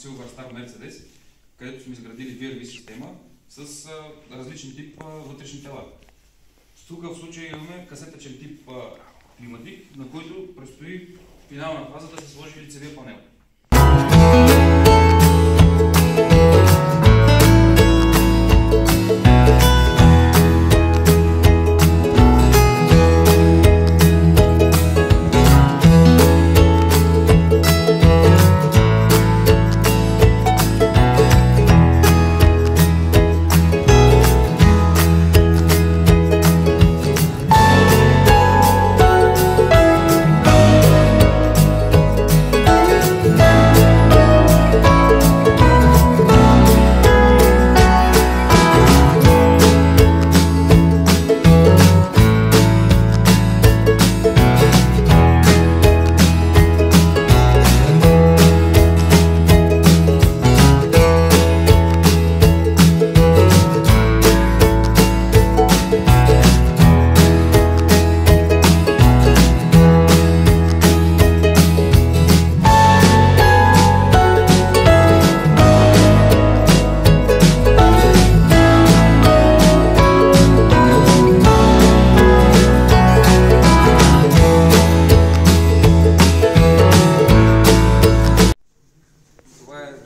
Silver Star Mercedes, където сме изградили VRV система с различен тип вътрешни тела. Тук в случая имаме касетъчен тип климатик, на който предстои финална фаза да се сложи лицевия панел.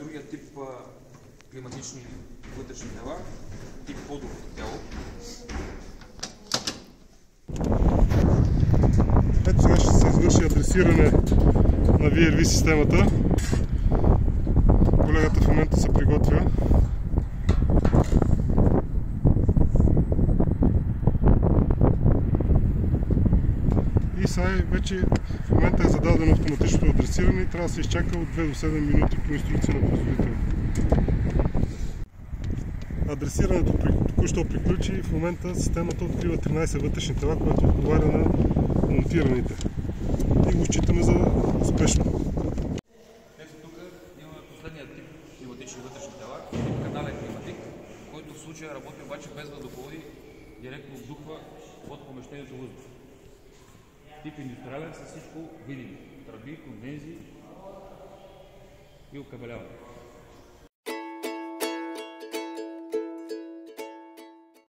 Другият тип климатични вътрешни тела, тип подово тяло. Ето сега ще се извърши адресиране на VRV системата. Колегата в момента се приготвя. И сега вече в момента е зададено автоматичното адресиране и трябва да се изчака от 2 до 7 минути по инструкция на производителя. Адресирането току-що приключи и в момента системата открива 13 вътрешни тела, което отговаря на монтираните. И го считаме за успешно. Ето тук имаме последния тип климатични вътрешни тела, канален климатик, който в случая работи обаче без въздуховоди, директно вдухва от помещението въздух. Тип индустриален с всичко видимо. Тръби, кондензи и окабеляване.